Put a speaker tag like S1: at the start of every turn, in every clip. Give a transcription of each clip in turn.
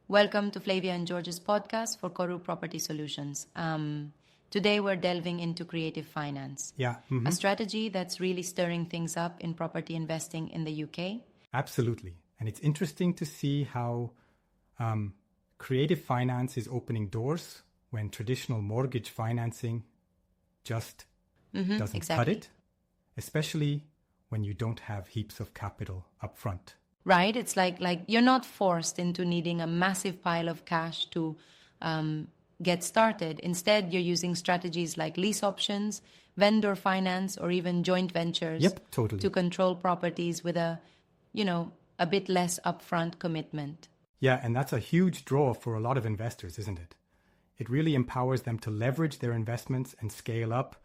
S1: Welcome to Flavia and George's podcast for Koru Property Solutions. Today we're delving into creative finance, a strategy that's really stirring things up in property investing in the UK.
S2: Absolutely. And it's interesting to see how creative finance is opening doors when traditional mortgage financing just doesn't cut it, especially when you don't have heaps of capital up front.
S1: Right? It's like you're not forced into needing a massive pile of cash to get started. Instead, you're using strategies like lease options, vendor finance, or even joint ventures to control properties with a bit less upfront commitment.
S2: Yeah, and that's a huge draw for a lot of investors, isn't it? It really empowers them to leverage their investments and scale up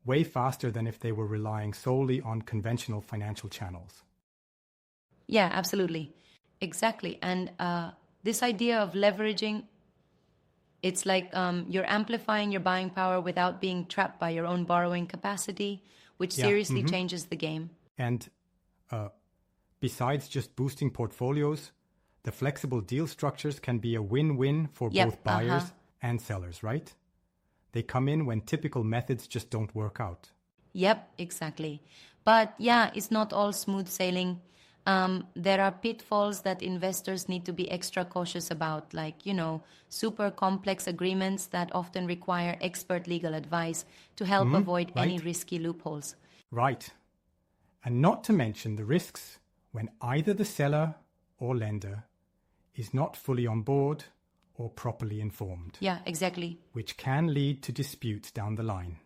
S2: way faster than if they were relying solely on conventional financial channels.
S1: Yeah, absolutely. Exactly. And this idea of leveraging, it's like you're amplifying your buying power without being trapped by your own borrowing capacity, which seriously changes the game.
S2: And besides just boosting portfolios, the flexible deal structures can be a win-win for both buyers and sellers, right? They come in when typical methods just don't work out.
S1: Yep, exactly. But yeah, it's not all smooth sailing. There are pitfalls that investors need to be extra cautious about, like, super complex agreements that often require expert legal advice to help avoid any risky loopholes.
S2: Right. And not to mention the risks when either the seller or lender is not fully on board or properly informed.
S1: Yeah, exactly.
S2: Which can lead to disputes down the line,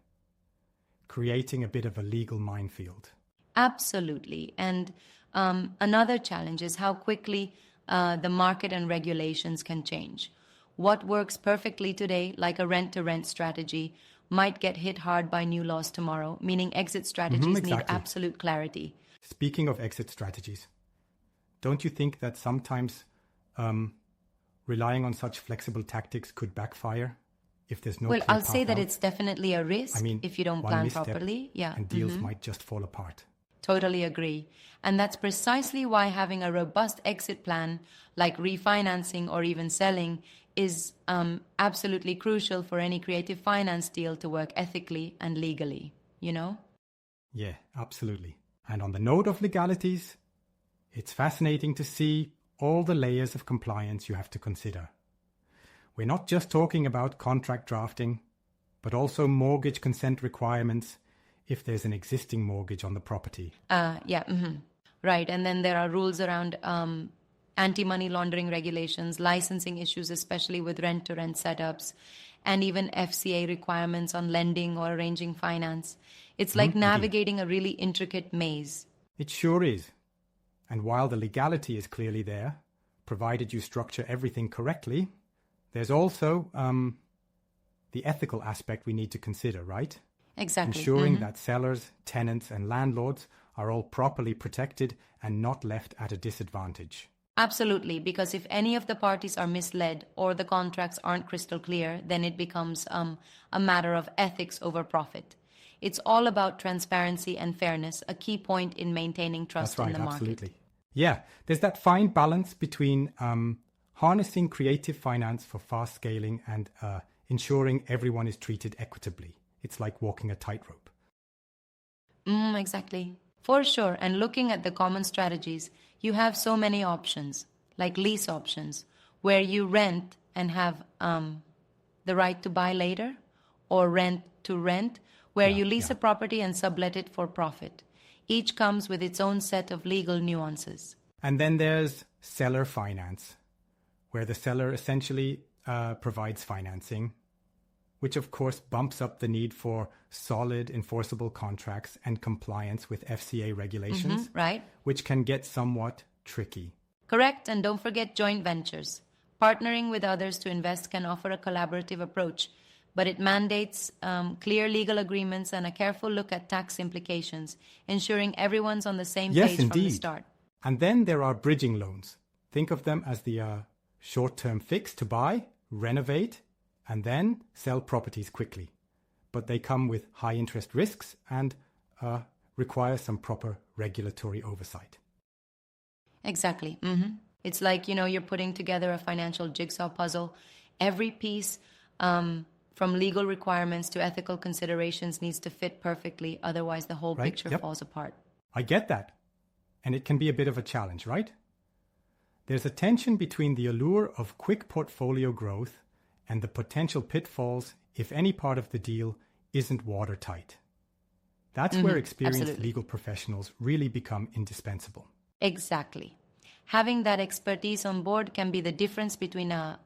S2: creating a bit of a legal minefield.
S1: Absolutely. And another challenge is how quickly the market and regulations can change. What works perfectly today, like a rent-to-rent strategy, might get hit hard by new laws tomorrow, meaning exit strategies need absolute clarity.
S2: Speaking of exit strategies, don't you think that sometimes relying on such flexible tactics could backfire if there's no clear
S1: I'll
S2: path
S1: say that
S2: out?
S1: it's definitely a risk if you don't plan properly. Yeah,
S2: and deals might just fall apart.
S1: Totally agree. And that's precisely why having a robust exit plan, like refinancing or even selling, is absolutely crucial for any creative finance deal to work ethically and legally,
S2: Yeah, absolutely. And on the note of legalities, it's fascinating to see all the layers of compliance you have to consider. We're not just talking about contract drafting, but also mortgage consent requirements if there's an existing mortgage on the property.
S1: Right. And then there are rules around anti-money laundering regulations, licensing issues, especially with rent-to-rent setups, and even FCA requirements on lending or arranging finance. It's like navigating a really intricate maze.
S2: It sure is. And while the legality is clearly there, provided you structure everything correctly, there's also the ethical aspect we need to consider, right?
S1: Exactly.
S2: Ensuring that sellers, tenants, and landlords are all properly protected and not left at a disadvantage.
S1: Absolutely, because if any of the parties are misled or the contracts aren't crystal clear, then it becomes a matter of ethics over profit. It's all about transparency and fairness, a key point in maintaining trust in the market.
S2: Absolutely. Yeah, there's that fine balance between harnessing creative finance for fast scaling and ensuring everyone is treated equitably. It's like walking a tightrope.
S1: Exactly. For sure. And looking at the common strategies, you have so many options, like lease options, where you rent and have the right to buy later, or rent to rent, where you lease a property and sublet it for profit. Each comes with its own set of legal nuances.
S2: And then there's seller finance, where the seller essentially provides financing, which of course bumps up the need for solid enforceable contracts and compliance with FCA regulations,
S1: right?
S2: Which can get somewhat tricky.
S1: Correct, and don't forget joint ventures. Partnering with others to invest can offer a collaborative approach, but it mandates clear legal agreements and a careful look at tax implications, ensuring everyone's on the same page from the start.
S2: And then there are bridging loans. Think of them as the short-term fix to buy, renovate, and then sell properties quickly. But they come with high interest risks and require some proper regulatory oversight.
S1: Exactly. It's like, you're putting together a financial jigsaw puzzle. Every piece, from legal requirements to ethical considerations, needs to fit perfectly. Otherwise, the whole
S2: Right?
S1: picture
S2: Yep.
S1: falls apart.
S2: I get that. And it can be a bit of a challenge, right? There's a tension between the allure of quick portfolio growth and the potential pitfalls if any part of the deal isn't watertight. That's where experienced
S1: Absolutely.
S2: legal professionals really become indispensable.
S1: Exactly. Having that expertise on board can be the difference between a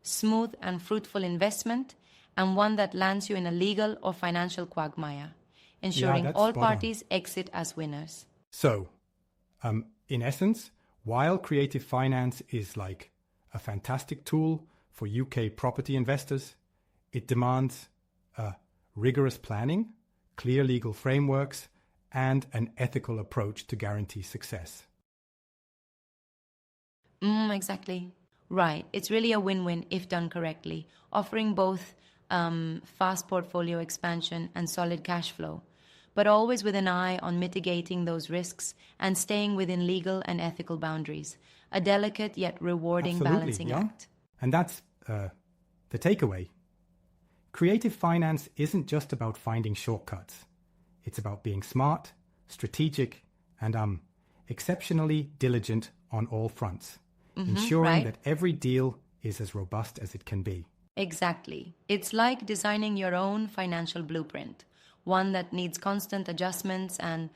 S1: smooth and fruitful investment and one that lands you in a legal or financial quagmire, ensuring
S2: that's
S1: all
S2: spot on.
S1: parties exit as winners.
S2: So, in essence, while creative finance is like a fantastic tool for UK property investors, it demands rigorous planning, clear legal frameworks, and an ethical approach to guarantee success.
S1: Exactly. Right. It's really a win-win if done correctly, offering both fast portfolio expansion and solid cash flow, but always with an eye on mitigating those risks and staying within legal and ethical boundaries. A delicate yet rewarding
S2: Absolutely,
S1: balancing
S2: yeah.
S1: act.
S2: And that's the takeaway. Creative finance isn't just about finding shortcuts. It's about being smart, strategic, and exceptionally diligent on all fronts, ensuring
S1: right.
S2: that every deal is as robust as it can be.
S1: Exactly. It's like designing your own financial blueprint, one that needs constant adjustments and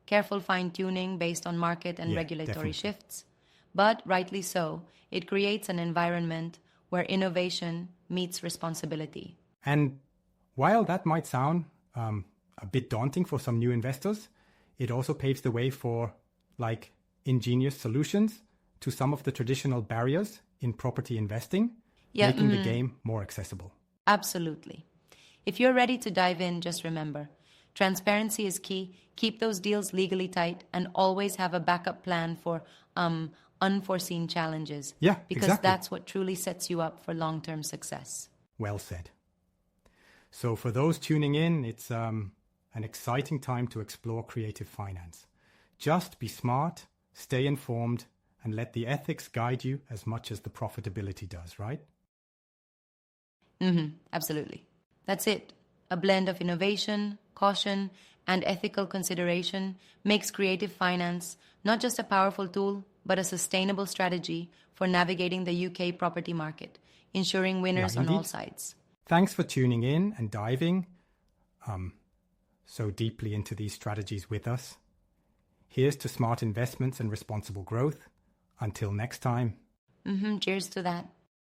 S1: careful fine-tuning based on market and
S2: Yeah,
S1: regulatory
S2: definitely.
S1: shifts. But rightly so, it creates an environment where innovation meets responsibility.
S2: And while that might sound a bit daunting for some new investors, it also paves the way for like ingenious solutions to some of the traditional barriers in property investing,
S1: Yeah,
S2: making the game more accessible.
S1: Absolutely. If you're ready to dive in, just remember, transparency is key. Keep those deals legally tight and always have a backup plan for unforeseen challenges.
S2: Yeah,
S1: because
S2: exactly.
S1: that's what truly sets you up for long-term success.
S2: Well said. So for those tuning in, it's an exciting time to explore creative finance. Just be smart, stay informed, and let the ethics guide you as much as the profitability does, right?
S1: Absolutely. That's it. A blend of innovation, caution, and ethical consideration makes creative finance not just a powerful tool, but a sustainable strategy for navigating the UK property market, ensuring winners
S2: Yeah,
S1: on all
S2: indeed.
S1: sides.
S2: Thanks for tuning in and diving so deeply into these strategies with us. Here's to smart investments and responsible growth. Until next time.
S1: Cheers to that.